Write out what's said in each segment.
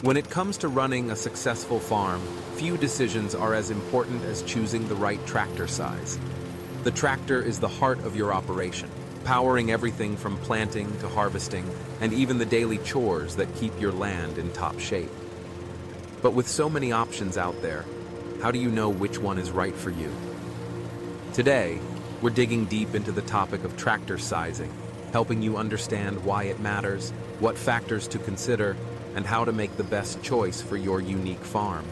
When it comes to running a successful farm, few decisions are as important as choosing the right tractor size. The tractor is the heart of your operation, powering everything from planting to harvesting, and even the daily chores that keep your land in top shape. But with so many options out there, how do you know which one is right for you? Today, we're digging deep into the topic of tractor sizing, helping you understand why it matters, what factors to consider, and how to make the best choice for your unique farm.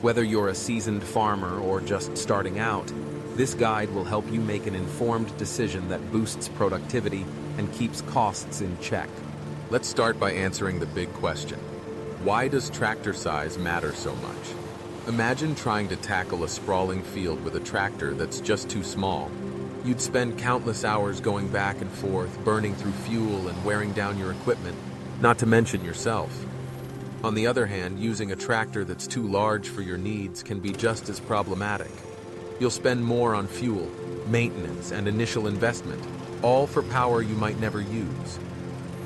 Whether you're a seasoned farmer or just starting out, this guide will help you make an informed decision that boosts productivity and keeps costs in check. Let's start by answering the big question. Why does tractor size matter so much? Imagine trying to tackle a sprawling field with a tractor that's just too small. You'd spend countless hours going back and forth, burning through fuel and wearing down your equipment, not to mention yourself. On the other hand, using a tractor that's too large for your needs can be just as problematic. You'll spend more on fuel, maintenance, and initial investment, all for power you might never use.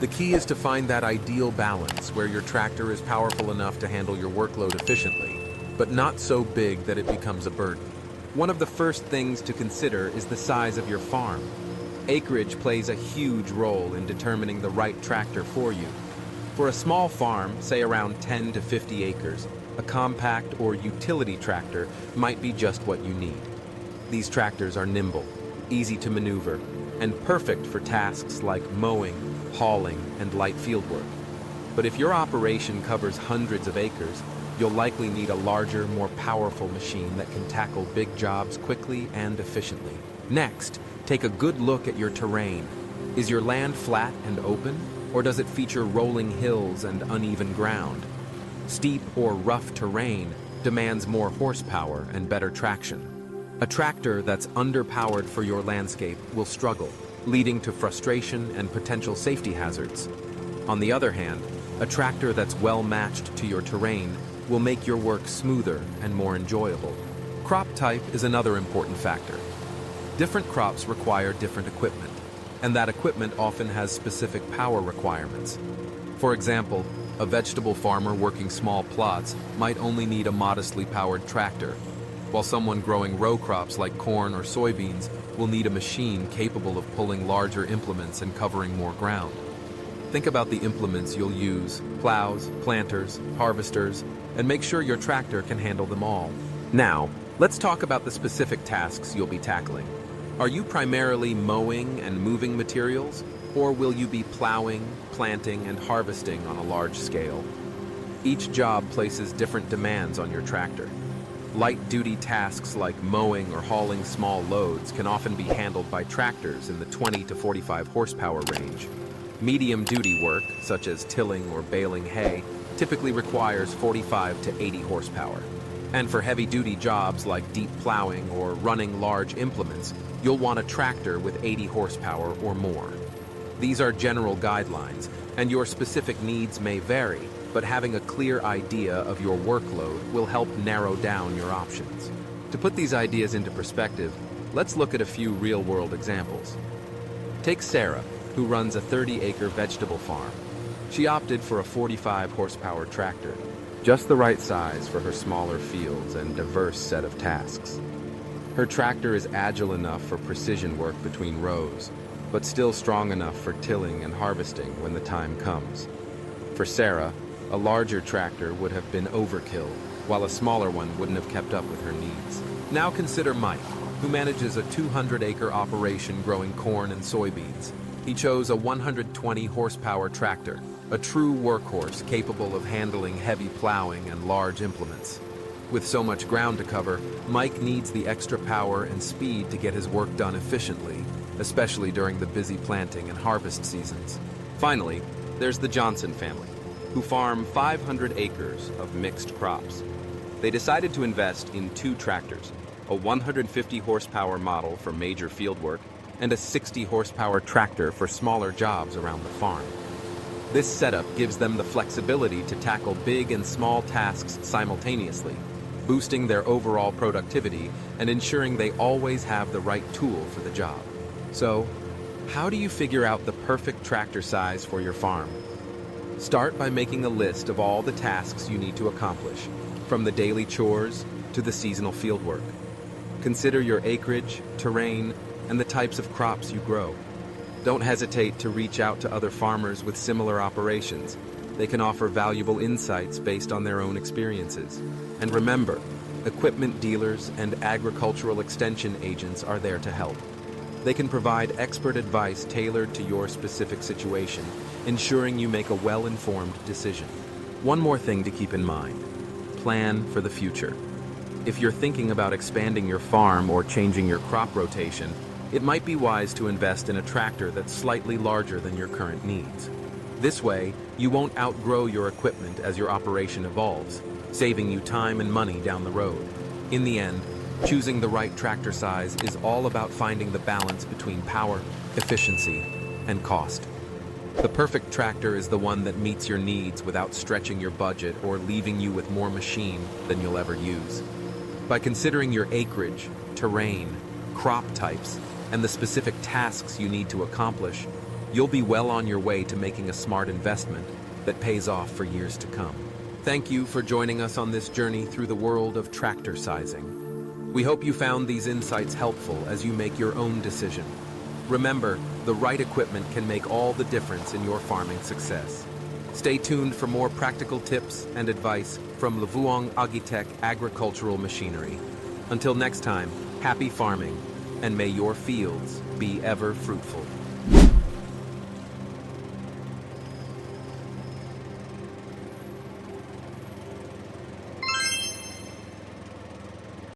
The key is to find that ideal balance where your tractor is powerful enough to handle your workload efficiently, but not so big that it becomes a burden. One of the first things to consider is the size of your farm. Acreage plays a huge role in determining the right tractor for you. For a small farm, say around 10 to 50 acres, a compact or utility tractor might be just what you need. These tractors are nimble, easy to maneuver, and perfect for tasks like mowing, hauling, and light fieldwork. But if your operation covers hundreds of acres, you'll likely need a larger, more powerful machine that can tackle big jobs quickly and efficiently. Next, take a good look at your terrain. Is your land flat and open, or does it feature rolling hills and uneven ground? Steep or rough terrain demands more horsepower and better traction. A tractor that's underpowered for your landscape will struggle, leading to frustration and potential safety hazards. On the other hand, a tractor that's well matched to your terrain will make your work smoother and more enjoyable. Crop type is another important factor. Different crops require different equipment, and that equipment often has specific power requirements. For example, a vegetable farmer working small plots might only need a modestly powered tractor, while someone growing row crops like corn or soybeans will need a machine capable of pulling larger implements and covering more ground. Think about the implements you'll use: plows, planters, harvesters, and make sure your tractor can handle them all. Now, let's talk about the specific tasks you'll be tackling. Are you primarily mowing and moving materials, or will you be plowing, planting, and harvesting on a large scale? Each job places different demands on your tractor. Light-duty tasks like mowing or hauling small loads can often be handled by tractors in the 20 to 45 horsepower range. Medium-duty work, such as tilling or baling hay, typically requires 45 to 80 horsepower. And for heavy-duty jobs like deep plowing or running large implements, you'll want a tractor with 80 horsepower or more. These are general guidelines, and your specific needs may vary, but having a clear idea of your workload will help narrow down your options. To put these ideas into perspective, let's look at a few real-world examples. Take Sarah, who runs a 30-acre vegetable farm. She opted for a 45 horsepower tractor, just the right size for her smaller fields and diverse set of tasks. Her tractor is agile enough for precision work between rows, but still strong enough for tilling and harvesting when the time comes. For Sarah, a larger tractor would have been overkill, while a smaller one wouldn't have kept up with her needs. Now consider Mike, who manages a 200-acre operation growing corn and soybeans. He chose a 120 horsepower tractor, a true workhorse capable of handling heavy plowing and large implements. With so much ground to cover, Mike needs the extra power and speed to get his work done efficiently, especially during the busy planting and harvest seasons. Finally, there's the Johnson family, who farm 500 acres of mixed crops. They decided to invest in two tractors, a 150 horsepower model for major field work and a 60 horsepower tractor for smaller jobs around the farm. This setup gives them the flexibility to tackle big and small tasks simultaneously, boosting their overall productivity and ensuring they always have the right tool for the job. So, how do you figure out the perfect tractor size for your farm? Start by making a list of all the tasks you need to accomplish, from the daily chores to the seasonal fieldwork. Consider your acreage, terrain, and the types of crops you grow. Don't hesitate to reach out to other farmers with similar operations. They can offer valuable insights based on their own experiences. And remember, equipment dealers and agricultural extension agents are there to help. They can provide expert advice tailored to your specific situation, ensuring you make a well-informed decision. One more thing to keep in mind: plan for the future. If you're thinking about expanding your farm or changing your crop rotation, it might be wise to invest in a tractor that's slightly larger than your current needs. This way, you won't outgrow your equipment as your operation evolves, saving you time and money down the road. In the end, choosing the right tractor size is all about finding the balance between power, efficiency, and cost. The perfect tractor is the one that meets your needs without stretching your budget or leaving you with more machine than you'll ever use. By considering your acreage, terrain, crop types, and the specific tasks you need to accomplish, you'll be well on your way to making a smart investment that pays off for years to come. Thank you for joining us on this journey through the world of tractor sizing. We hope you found these insights helpful as you make your own decision. Remember, the right equipment can make all the difference in your farming success. Stay tuned for more practical tips and advice from Levuong Agitech Agricultural Machinery. Until next time, happy farming, and may your fields be ever fruitful.